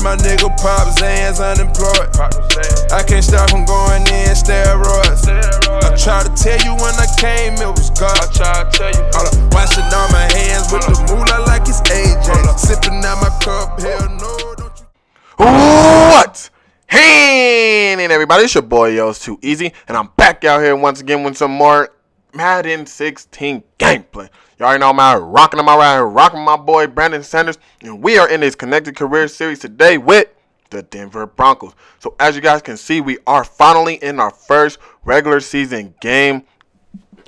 my nigga Pop Zan's unemployed. I can't stop from going in steroids. I tried to tell you when I came, it was God. I tried to tell you. Washing all my hands with the moolah like it's AJ. Sipping out my cup, hell no, don't you. What? Hey, everybody, it's your boy, yo, it's Too Easy, and I'm back out here once again with some more Madden 16 gameplay. You already know I'm out here rocking them out right here, rocking my boy Brandon Sanders, and we are in this Connected Career Series today with the Denver Broncos. So as you guys can see, we are finally in our first regular season game,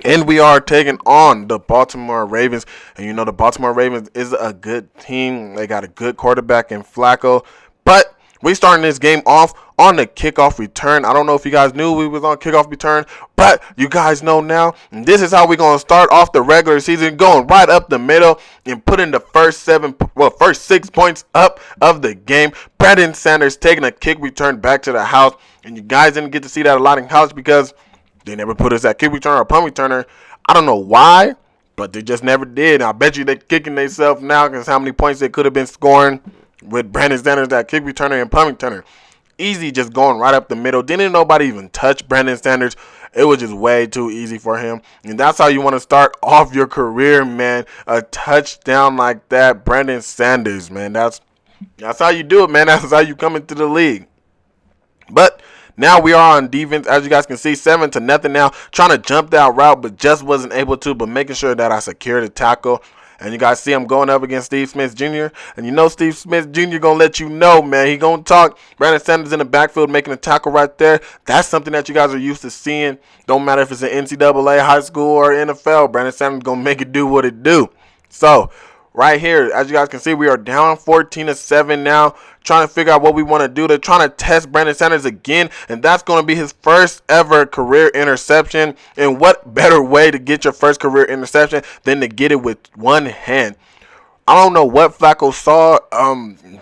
and we are taking on the Baltimore Ravens. And you know the Baltimore Ravens is a good team. They got a good quarterback in Flacco, but we starting this game off on the kickoff return. I don't know if you guys knew we was on kickoff return, but you guys know now. And this is how we're going to start off the regular season, going right up the middle and putting the first 6 points up of the game. Brandon Sanders taking a kick return back to the house. And you guys didn't get to see that a lot in college because they never put us at kick returner or punt returner. I don't know why, but they just never did. I bet you they're kicking themselves now because how many points they could have been scoring with Brandon Sanders, that kick returner and punt returner. Easy, just going right up the middle. Didn't nobody even touch Brandon Sanders. It was just way too easy for him. And that's how you want to start off your career, man. A touchdown like that, Brandon Sanders, man. That's how you do it, man. That's how you come into the league. But now we are on defense, as you guys can see, 7-0 now. Trying to jump that route, but just wasn't able to. But making sure that I secured the tackle. And you guys see I'm going up against Steve Smith Jr. And you know Steve Smith Jr. going to let you know, man. He going to talk. Brandon Sanders in the backfield making a tackle right there. That's something that you guys are used to seeing. Don't matter if it's an NCAA, high school, or NFL. Brandon Sanders going to make it do what it do. So, right here, as you guys can see, we are down 14-7 now. Trying to figure out what we want to do. They're trying to test Brandon Sanders again, and that's going to be his first ever career interception. And what better way to get your first career interception than to get it with one hand? I don't know what Flacco saw.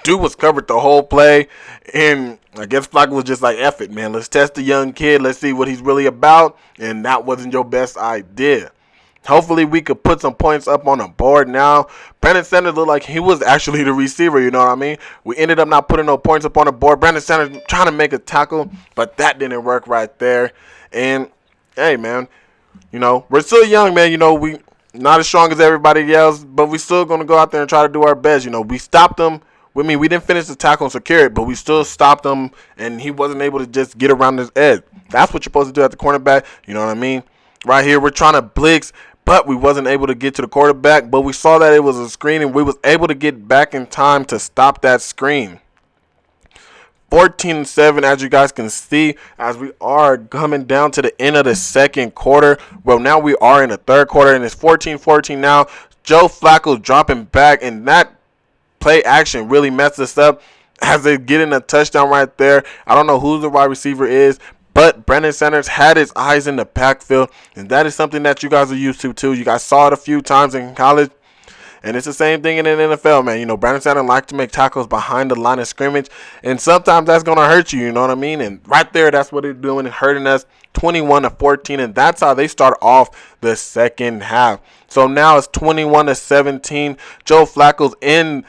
Dude was covered the whole play, and I guess Flacco was just like, F it, man. Let's test the young kid. Let's see what he's really about, and that wasn't your best idea. Hopefully, we could put some points up on the board now. Brandon Sanders looked like he was actually the receiver, you know what I mean? We ended up not putting no points up on the board. Brandon Sanders trying to make a tackle, but that didn't work right there. And, hey, man, you know, we're still young, man. You know, we not as strong as everybody else, but we still going to go out there and try to do our best. You know, we stopped them. I mean, we didn't finish the tackle and secure it, but we still stopped him, and he wasn't able to just get around his edge. That's what you're supposed to do at the cornerback, you know what I mean? Right here, we're trying to blitz, but we wasn't able to get to the quarterback. But we saw that it was a screen, and we was able to get back in time to stop that screen. 14-7, as you guys can see, as we are coming down to the end of the second quarter. Well, now we are in the third quarter, and it's 14-14 now. Joe Flacco dropping back, and that play action really messed us up as they get in a touchdown right there. I don't know who the wide receiver is, but Brandon Sanders had his eyes in the backfield, and that is something that you guys are used to too. You guys saw it a few times in college, and it's the same thing in the NFL, man. You know, Brandon Sanders likes to make tackles behind the line of scrimmage, and sometimes that's going to hurt you, you know what I mean? And right there, that's what they're doing, hurting us 21-14, and that's how they start off the second half. So now it's 21-17. Joe Flacco's in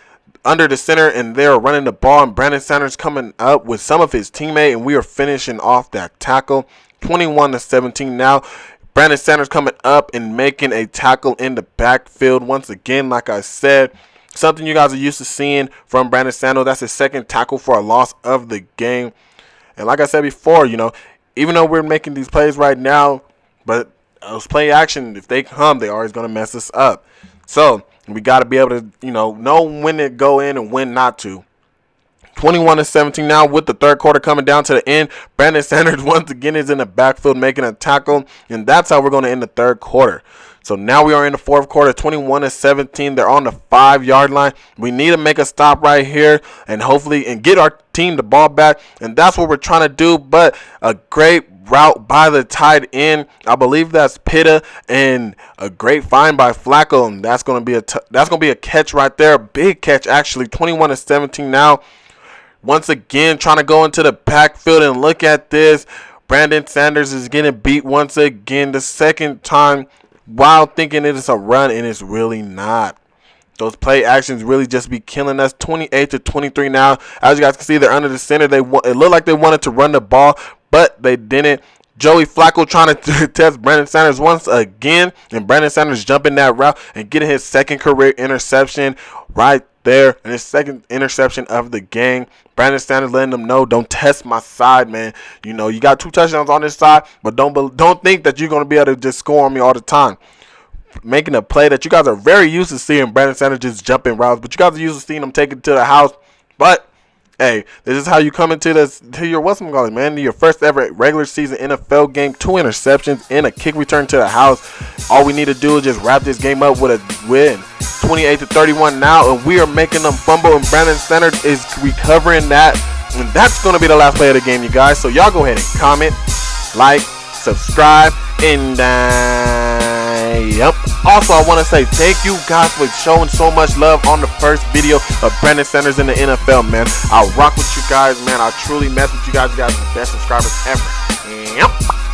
under the center, and they're running the ball, and Brandon Sanders coming up with some of his teammates, and we are finishing off that tackle. 21-17 now. Brandon Sanders coming up and making a tackle in the backfield. Once again, like I said, something you guys are used to seeing from Brandon Sanders. That's his second tackle for a loss of the game. And like I said before, you know, even though we're making these plays right now, but those play action, if they come, they're always going to mess us up. So we got to be able to, you know when to go in and when not to. 21-17 now with the third quarter coming down to the end. Brandon Sanders once again is in the backfield making a tackle, and that's how we're going to end the third quarter. So now we are in the fourth quarter, 21-17. They're on the 5-yard line. We need to make a stop right here and hopefully and get our team the ball back, and that's what we're trying to do. But a great route by the tight end, I believe that's Pitta, and a great find by Flacco, and that's going to be a catch right there, a big catch actually. 21-17 now. Once again, trying to go into the backfield, and look at this. Brandon Sanders is getting beat once again, the second time, while thinking it is a run, and it's really not. Those play actions really just be killing us. 28-23 now. As you guys can see, they're under the center. It looked like they wanted to run the ball, but they didn't. Joey Flacco trying to test Brandon Sanders once again, and Brandon Sanders jumping that route and getting his second career interception right there, and his second interception of the game. Brandon Sanders letting them know, don't test my side, man. You know, you got 2 touchdowns on this side, but don't think that you're going to be able to just score on me all the time. Making a play that you guys are very used to seeing Brandon Sanders just jumping routes, but you guys are used to seeing him take it to the house. But hey, this is how you come into your whatchamacallit, man. Your first ever regular season NFL game, 2 interceptions and a kick return to the house. All we need to do is just wrap this game up with a win. 28-31 now, and we are making them fumble, and Brandon Sanders is recovering that. And that's going to be the last play of the game, you guys. So y'all go ahead and comment, like, subscribe, and yep. Also, I want to say thank you guys for showing so much love on the first video of Brandon Sanders in the NFL, man. I rock with you guys, man. I truly mess with you guys. You guys are the best subscribers ever. Yep.